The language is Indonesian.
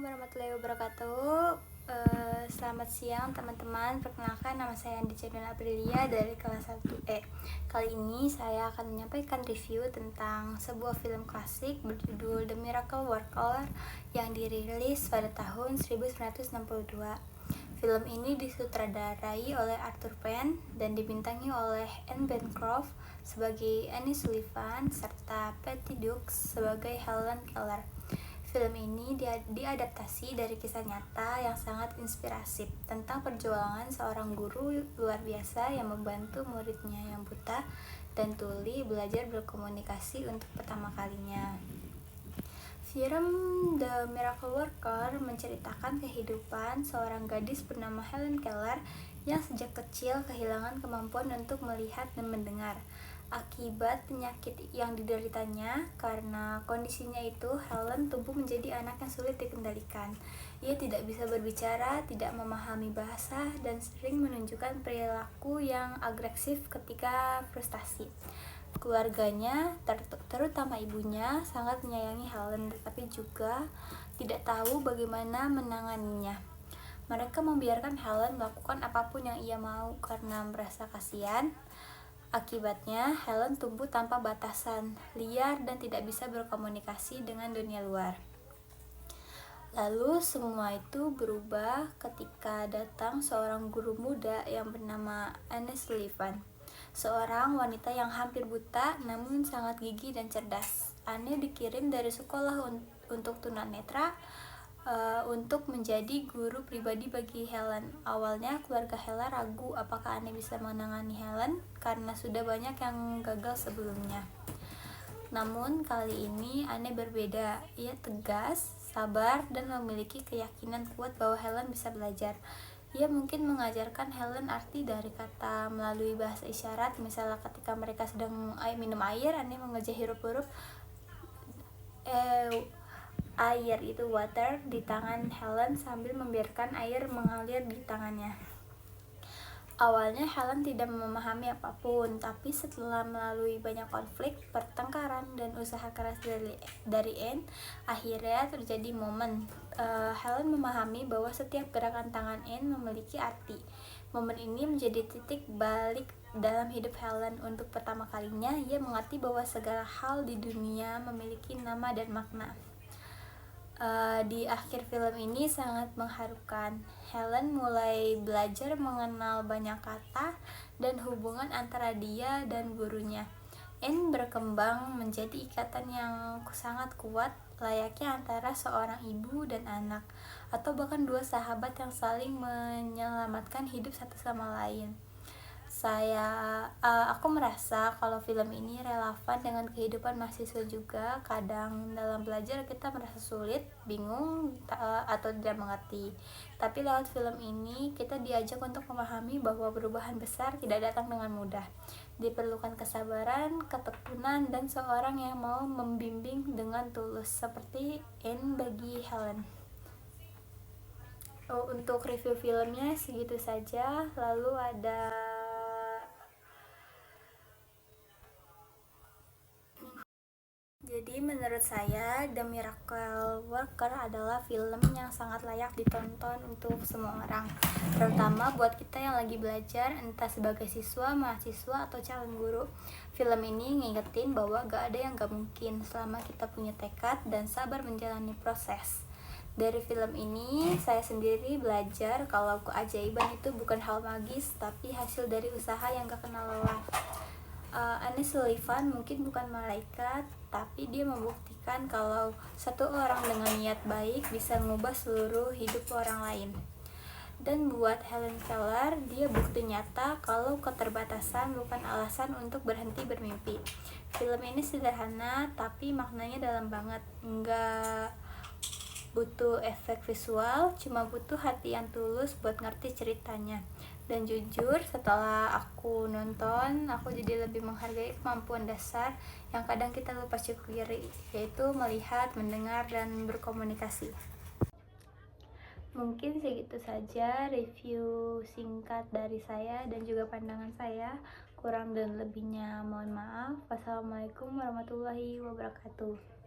warahmatullahi wabarakatuh. Selamat siang teman-teman. Perkenalkan, nama saya Andi Cendana Aprilia dari kelas 1E. Kali ini saya akan menyampaikan review tentang sebuah film klasik berjudul The Miracle Worker yang dirilis pada tahun 1962. Film ini disutradarai oleh Arthur Penn dan dibintangi oleh Anne Bancroft sebagai Annie Sullivan serta Patty Duke sebagai Helen Keller. Film ini diadaptasi dari kisah nyata yang sangat inspiratif tentang perjuangan seorang guru luar biasa yang membantu muridnya yang buta dan tuli belajar berkomunikasi untuk pertama kalinya. Film The Miracle Worker menceritakan kehidupan seorang gadis bernama Helen Keller yang sejak kecil kehilangan kemampuan untuk melihat dan mendengar. Akibat penyakit yang dideritanya, karena kondisinya itu, Helen tumbuh menjadi anak yang sulit dikendalikan. Ia tidak bisa berbicara, tidak memahami bahasa, dan sering menunjukkan perilaku yang agresif ketika frustasi. Keluarganya, terutama ibunya, sangat menyayangi Helen, tetapi juga tidak tahu bagaimana menanganinya. Mereka membiarkan Helen melakukan apapun yang ia mau karena merasa kasihan. Akibatnya, Helen tumbuh tanpa batasan, liar dan tidak bisa berkomunikasi dengan dunia luar. Lalu semua itu berubah ketika datang seorang guru muda yang bernama Annie Sullivan, seorang wanita yang hampir buta namun sangat gigih dan cerdas. Annie dikirim dari sekolah untuk tunanetra untuk menjadi guru pribadi bagi Helen. Awalnya keluarga Helen ragu apakah Annie bisa menangani Helen karena sudah banyak yang gagal sebelumnya. Namun kali ini Annie berbeda. Ia tegas, sabar, dan memiliki keyakinan kuat bahwa Helen bisa belajar. Ia mungkin mengajarkan Helen arti dari kata melalui bahasa isyarat. Misalnya ketika mereka sedang minum air, Annie mengejar huruf-huruf air itu water di tangan Helen sambil membiarkan air mengalir di tangannya. Awalnya Helen tidak memahami apapun, tapi setelah melalui banyak konflik, pertengkaran, dan usaha keras dari Anne, akhirnya terjadi momen. Helen memahami bahwa setiap gerakan tangan Anne memiliki arti. Momen ini menjadi titik balik dalam hidup Helen. Untuk pertama kalinya, ia mengerti bahwa segala hal di dunia memiliki nama dan makna. Di akhir film ini sangat mengharukan. Helen mulai belajar mengenal banyak kata dan hubungan antara dia dan gurunya. Anne berkembang menjadi ikatan yang sangat kuat, layaknya antara seorang ibu dan anak, atau bahkan dua sahabat yang saling menyelamatkan hidup satu sama lain. Aku merasa kalau film ini relevan dengan kehidupan mahasiswa juga. Kadang dalam belajar kita merasa sulit, bingung, atau tidak mengerti. Tapi lewat film ini kita diajak untuk memahami bahwa perubahan besar tidak datang dengan mudah. Diperlukan kesabaran, ketekunan, dan seorang yang mau membimbing dengan tulus, seperti Anne bagi Helen. Untuk review filmnya segitu saja. Lalu Jadi menurut saya The Miracle Worker adalah film yang sangat layak ditonton untuk semua orang, terutama buat kita yang lagi belajar, entah sebagai siswa, mahasiswa, atau calon guru. Film ini ngingetin bahwa gak ada yang gak mungkin selama kita punya tekad dan sabar menjalani proses. Dari film ini, saya sendiri belajar kalau keajaiban itu bukan hal magis, tapi hasil dari usaha yang gak kenal lelah. Annie Sullivan mungkin bukan malaikat, tapi dia membuktikan kalau satu orang dengan niat baik bisa mengubah seluruh hidup orang lain. Dan buat Helen Keller, dia bukti nyata kalau keterbatasan bukan alasan untuk berhenti bermimpi. Film ini sederhana, tapi maknanya dalam banget. Nggak butuh efek visual, cuma butuh hati yang tulus buat ngerti ceritanya. Dan jujur, setelah aku nonton, aku jadi lebih menghargai kemampuan dasar yang kadang kita lupa syukuri, yaitu melihat, mendengar, dan berkomunikasi. Mungkin segitu saja review singkat dari saya dan juga pandangan saya. Kurang dan lebihnya mohon maaf. Wassalamualaikum warahmatullahi wabarakatuh.